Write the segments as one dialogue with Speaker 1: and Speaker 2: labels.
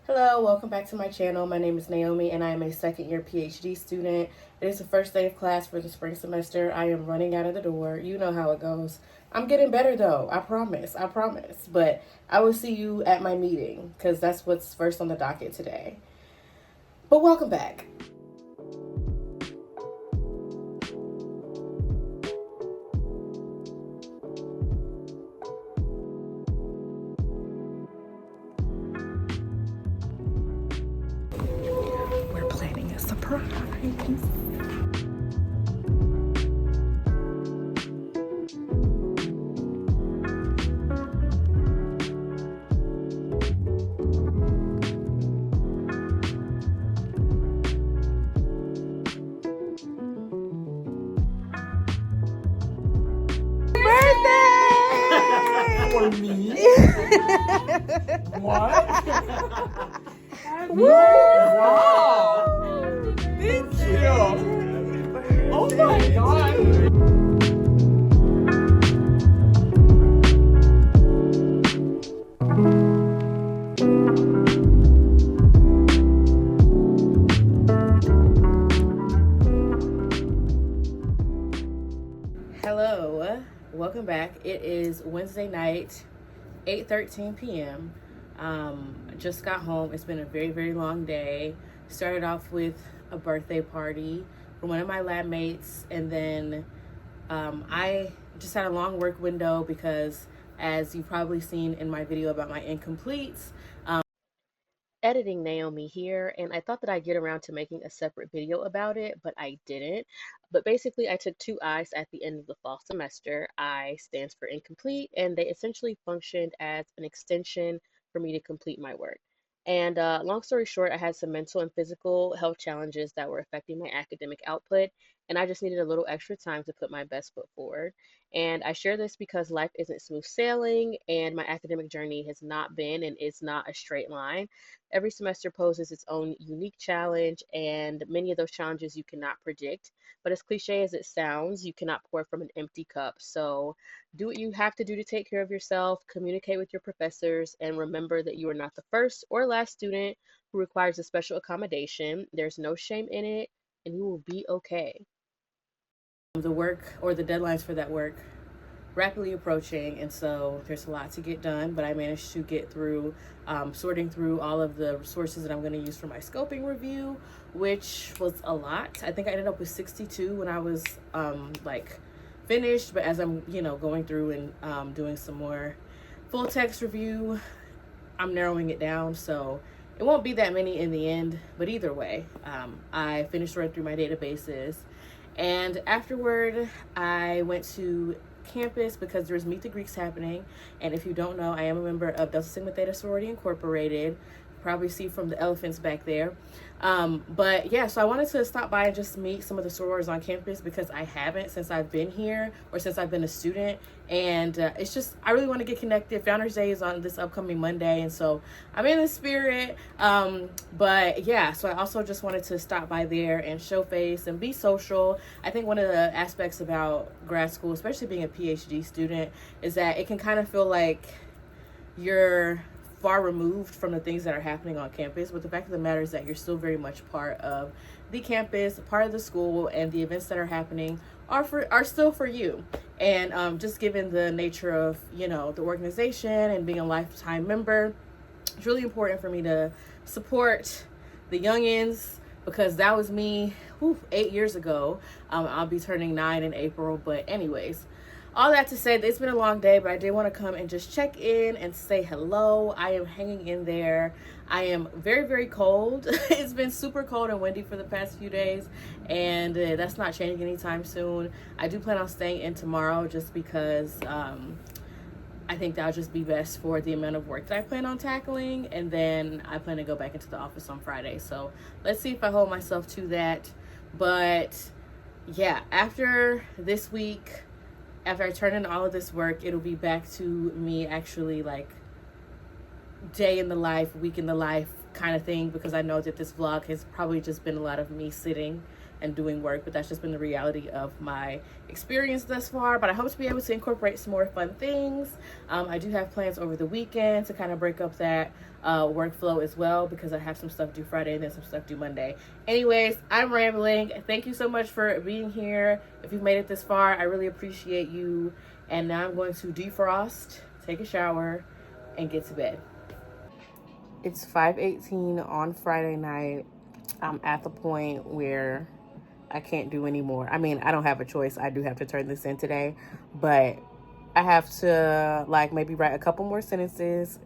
Speaker 1: Hello, welcome back to my channel. My name is Naomi and I am a second year PhD student. It is the first day of class for the spring semester. I am running out of the door. You know how it goes. I'm getting better though. I promise. I promise. But I will see you at my meeting because that's what's first on the docket today. But welcome back. We're planning a surprise.
Speaker 2: For me? What?
Speaker 1: Woo!
Speaker 2: Wow! Thank you! Oh my god!
Speaker 1: Hello, welcome back. It is Wednesday night, 8:13 p.m. Just got home. It's been a very, very long day. Started off with a birthday party for one of my lab mates, and then I just had a long work window because, as you've probably seen in my video about my incompletes, editing Naomi here, and I thought that I'd get around to making a separate video about it, but I didn't. But basically, I took two I's at the end of the fall semester. I stands for incomplete, and they essentially functioned as an extension for me to complete my work. And long story short, I had some mental and physical health challenges that were affecting my academic output, and I just needed a little extra time to put my best foot forward. And I share this because life isn't smooth sailing, and my academic journey has not been and is not a straight line. Every semester poses its own unique challenge, and many of those challenges you cannot predict. But as cliche as it sounds, you cannot pour from an empty cup. So do what you have to do to take care of yourself, communicate with your professors, and remember that you are not the first or last student who requires a special accommodation. There's no shame in it, and you will be okay. The work or the deadlines for that work rapidly approaching, and so there's a lot to get done, but I managed to get through sorting through all of the resources that I'm going to use for my scoping review, which was a lot. I think I ended up with 62 when I was like finished, but as I'm going through and doing some more full text review, I'm narrowing it down, so it won't be that many in the end. But either way, I finished running through my databases, and afterward I went to campus because there's Meet the Greeks happening. And if you don't know, I am a member of Delta Sigma Theta Sorority Incorporated. Probably see from the elephants back there. But yeah, so I wanted to stop by and just meet some of the sorors on campus because I haven't since I've been here or since I've been a student. And it's just, I really want to get connected. Founders Day is on this upcoming Monday, and so I'm in the spirit. But yeah, so I also just wanted to stop by there and show face and be social. I think one of the aspects about grad school, especially being a PhD student, is that it can kind of feel like you're far removed from the things that are happening on campus, but the fact of the matter is that you're still very much part of the campus, part of the school, and the events that are happening are still for you. And just given the nature of the organization and being a lifetime member, it's really important for me to support the youngins because that was me 8 years ago. I'll be turning 9 in April, but anyways, all that to say that it's been a long day, but I did want to come and just check in and say hello. I am hanging in there. I am very, very cold. It's been super cold and windy for the past few days, and that's not changing anytime soon. I do plan on staying in tomorrow just because I think that'll just be best for the amount of work that I plan on tackling, and then I plan to go back into the office on Friday. So let's see if I hold myself to that. But yeah, after this week, after I turn in all of this work, it'll be back to me actually like day in the life, week in the life kind of thing, because I know that this vlog has probably just been a lot of me sitting and doing work, but that's just been the reality of my experience thus far. But I hope to be able to incorporate some more fun things. I do have plans over the weekend to kind of break up that workflow as well, because I have some stuff due Friday and then some stuff due Monday. Anyways, I'm rambling. Thank you so much for being here. If you've made it this far, I really appreciate you. And now I'm going to defrost, take a shower, and get to bed. It's 5:18 on Friday night. I'm at the point where I can't do anymore. I mean, I don't have a choice. I do have to turn this in today, but I have to like maybe write a couple more sentences,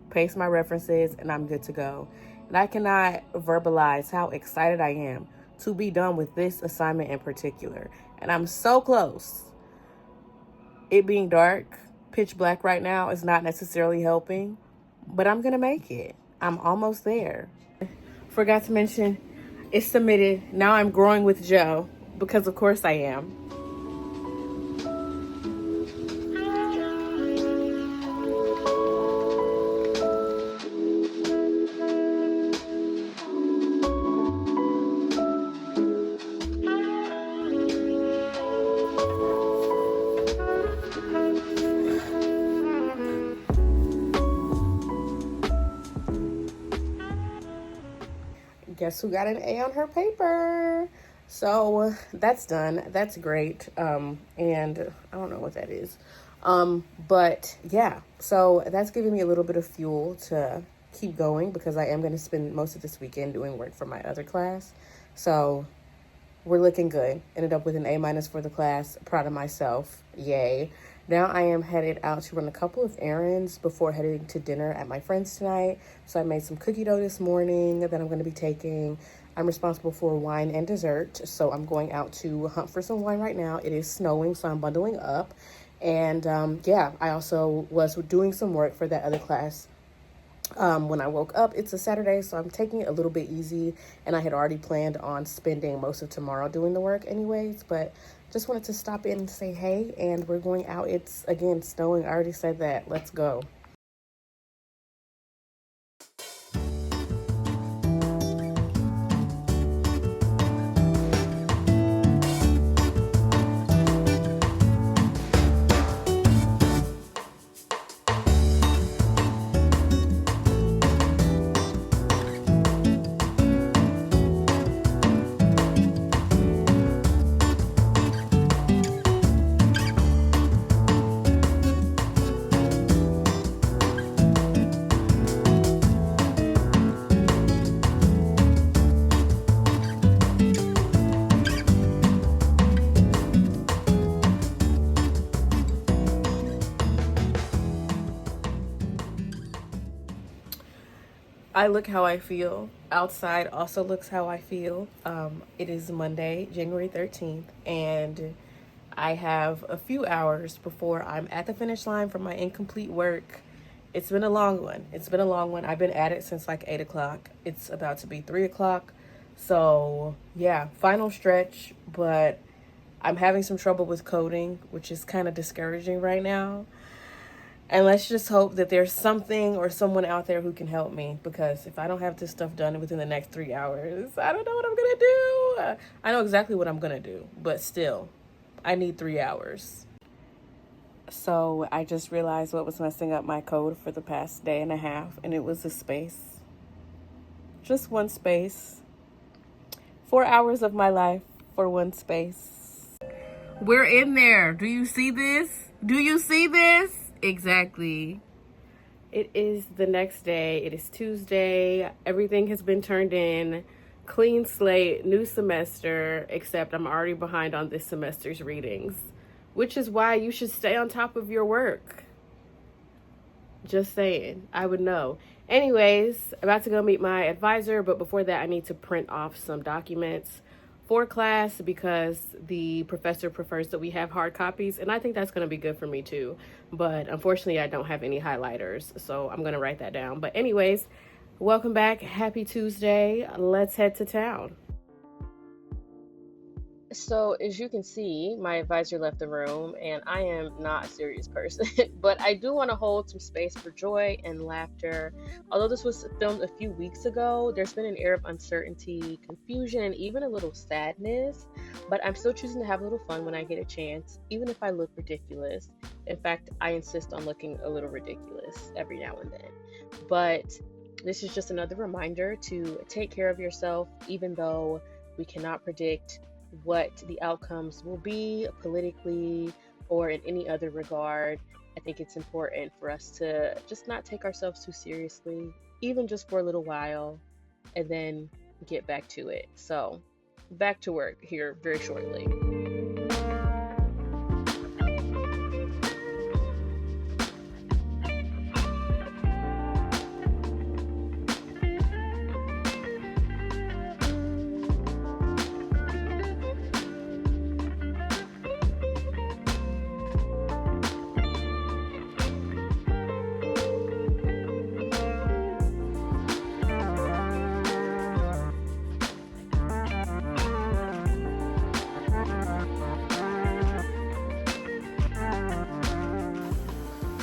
Speaker 1: paste my references, and I'm good to go. And I cannot verbalize how excited I am to be done with this assignment in particular. And I'm so close. It being dark, pitch black right now is not necessarily helping, but I'm gonna make it. I'm almost there. Forgot to mention, it's submitted. Now I'm growing with Joe, because of course I am. Guess who got an A on her paper? So that's done. That's great. And I don't know what that is. But yeah, so that's giving me a little bit of fuel to keep going, because I am going to spend most of this weekend doing work for my other class. So we're looking good. Ended up with an A- for the class. Proud of myself. Yay. Now I am headed out to run a couple of errands before heading to dinner at my friend's tonight. So I made some cookie dough this morning that I'm going to be taking. I'm responsible for wine and dessert. So I'm going out to hunt for some wine right now. It is snowing, so I'm bundling up. And yeah, I also was doing some work for that other class. When I woke up, it's a Saturday, so I'm taking it a little bit easy, and I had already planned on spending most of tomorrow doing the work anyways, but just wanted to stop in and say hey, and we're going out. It's, again, snowing. I already said that. Let's go. I look how I feel. Outside also looks how I feel. It is Monday, January 13th, and I have a few hours before I'm at the finish line for my incomplete work. It's been a long one. I've been at it since like 8 o'clock. It's about to be 3 o'clock. So yeah, final stretch, but I'm having some trouble with coding, which is kind of discouraging right now. And let's just hope that there's something or someone out there who can help me, because if I don't have this stuff done within the next 3 hours, I don't know what I'm going to do. I know exactly what I'm going to do, but still, I need 3 hours. So I just realized what was messing up my code for the past day and a half, and it was a space. Just one space. 4 hours of my life for one space. We're in there. Do you see this? Exactly. It is the next day. It is Tuesday. Everything has been turned in. Clean slate, new semester, except I'm already behind on this semester's readings, which is why you should stay on top of your work. Just saying. I would know. Anyways, about to go meet my advisor, but before that, I need to print off some documents for class, because the professor prefers that we have hard copies, and I think that's going to be good for me too. But unfortunately, I don't have any highlighters, so I'm going to write that down. But anyways, welcome back. Happy Tuesday. Let's head to town.
Speaker 3: So, as you can see, my advisor left the room, and I am not a serious person, but I do want to hold some space for joy and laughter. Although this was filmed a few weeks ago, there's been an air of uncertainty, confusion, and even a little sadness. But I'm still choosing to have a little fun when I get a chance, even if I look ridiculous. In fact, I insist on looking a little ridiculous every now and then. But this is just another reminder to take care of yourself, even though we cannot predict what the outcomes will be politically or in any other regard. I think it's important for us to just not take ourselves too seriously, even just for a little while, and then get back to it. So, back to work here very shortly.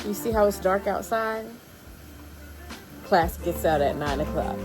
Speaker 1: You see how it's dark outside? Class gets out at 9 o'clock.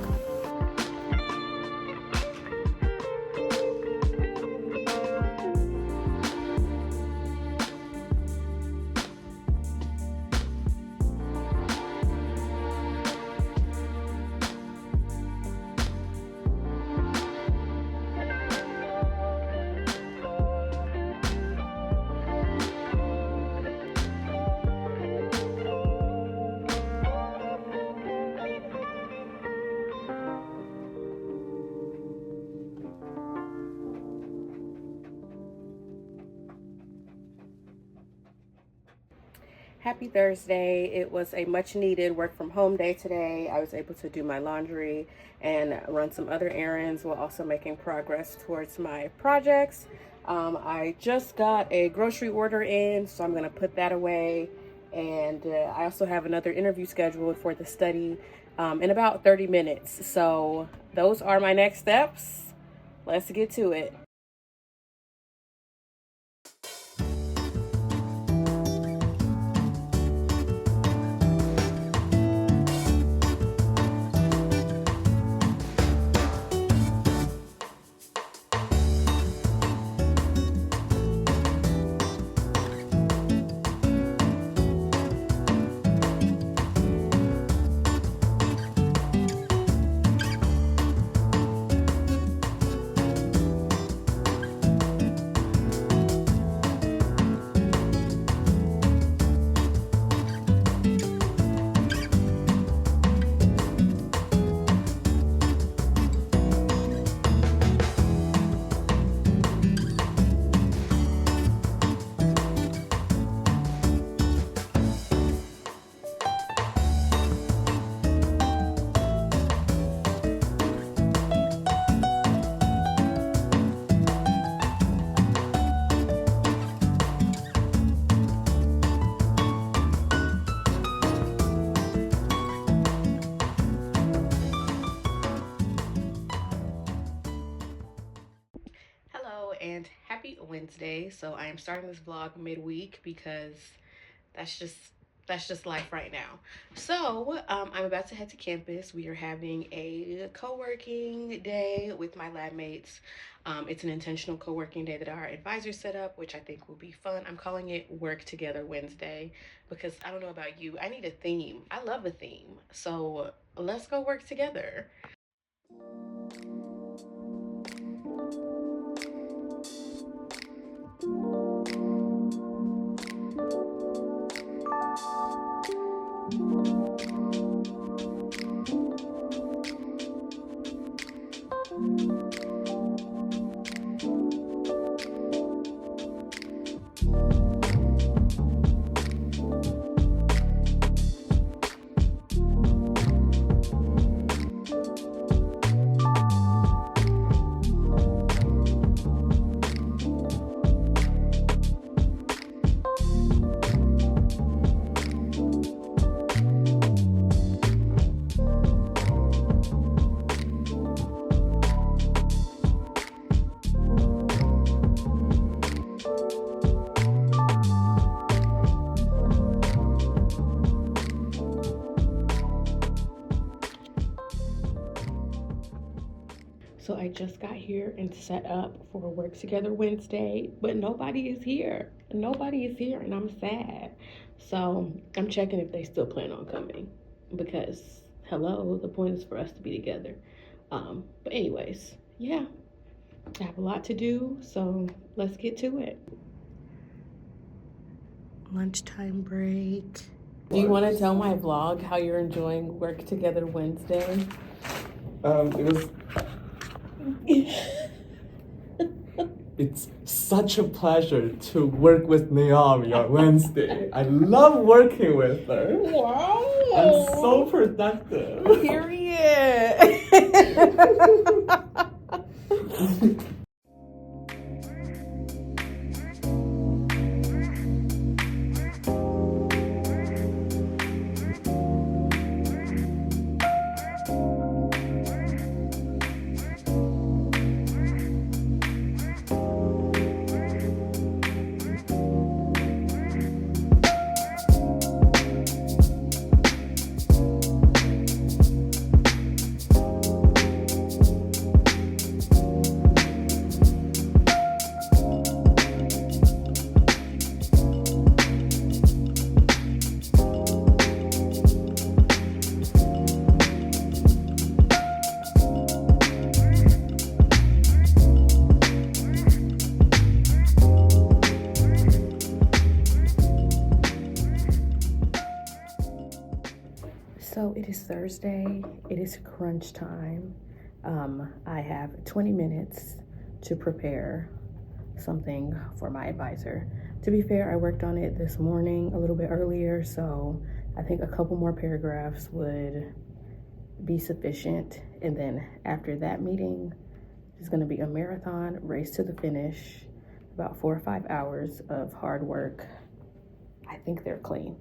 Speaker 1: Happy Thursday. It was a much needed work from home day today. I was able to do my laundry and run some other errands while also making progress towards my projects. I just got a grocery order in, so I'm going to put that away. And I also have another interview scheduled for the study in about 30 minutes. So those are my next steps. Let's get to it. And happy Wednesday. So I am starting this vlog midweek because that's just life right now. So I'm about to head to campus. We are having a co-working day with my lab mates. It's an intentional co-working day that our advisor set up, which I think will be fun. I'm calling it Work Together Wednesday because I don't know about you, I need a theme. I love a theme. So let's go work together. So I just got here and set up for Work Together Wednesday, but nobody is here. Nobody is here, and I'm sad. So I'm checking if they still plan on coming because, hello, the point is for us to be together. But anyways, yeah, I have a lot to do, so let's get to it. Lunchtime break. Do you want to tell my vlog how you're enjoying Work Together Wednesday?
Speaker 2: It was. It's such a pleasure to work with Naomi on Wednesday. I love working with her.
Speaker 1: Wow.
Speaker 2: I'm so productive.
Speaker 1: Period. So it is Thursday. It is crunch time. I have 20 minutes to prepare something for my advisor. To be fair, I worked on it this morning a little bit earlier, so I think a couple more paragraphs would be sufficient. And then after that meeting, it's going to be a marathon race to the finish, about 4 or 5 hours of hard work. I think they're clean.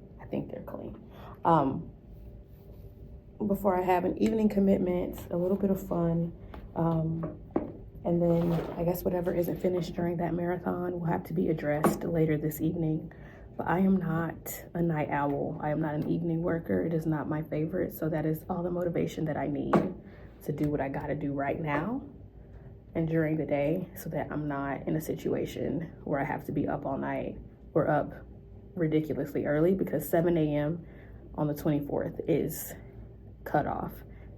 Speaker 1: Before I have an evening commitment, a little bit of fun, and then I guess whatever isn't finished during that marathon will have to be addressed later this evening. But I am not a night owl. I am not an evening worker. It is not my favorite. So that is all the motivation that I need to do what I gotta do right now and during the day, so that I'm not in a situation where I have to be up all night or up ridiculously early, because 7 a.m. on the 24th is cut off,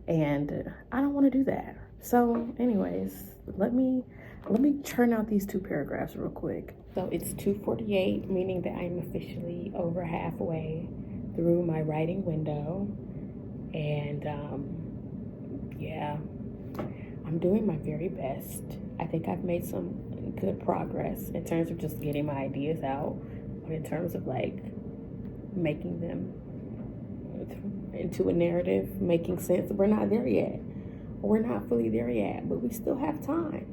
Speaker 1: and I don't want to do that. So anyways, let me churn out these 2 paragraphs real quick. So it's 2:48, meaning that I'm officially over halfway through my writing window, and yeah, I'm doing my very best. I think I've made some good progress in terms of just getting my ideas out, but in terms of like making them into a narrative, making sense. We're not there yet. We're not fully there yet, but we still have time.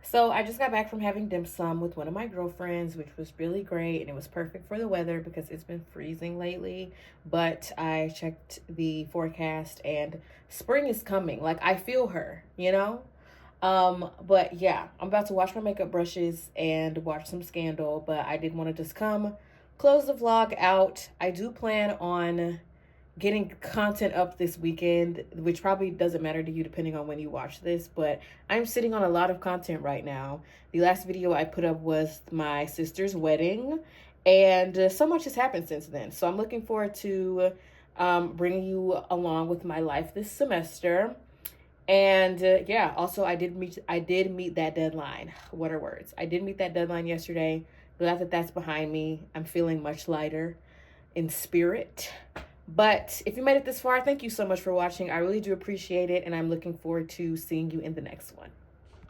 Speaker 1: So I just got back from having dim sum with one of my girlfriends, which was really great, and it was perfect for the weather because it's been freezing lately. But I checked the forecast and spring is coming. Like, I feel her, you know? But yeah, I'm about to wash my makeup brushes and watch some Scandal, but I did want to just come close the vlog out. I do plan on getting content up this weekend, which probably doesn't matter to you depending on when you watch this, but I'm sitting on a lot of content right now. The last video I put up was my sister's wedding, and so much has happened since then. So I'm looking forward to bringing you along with my life this semester. And yeah, also I did meet that deadline. What are words? I did meet that deadline yesterday. Glad that that's behind me. I'm feeling much lighter in spirit. But if you made it this far, thank you so much for watching. I really do appreciate it, and I'm looking forward to seeing you in the next one.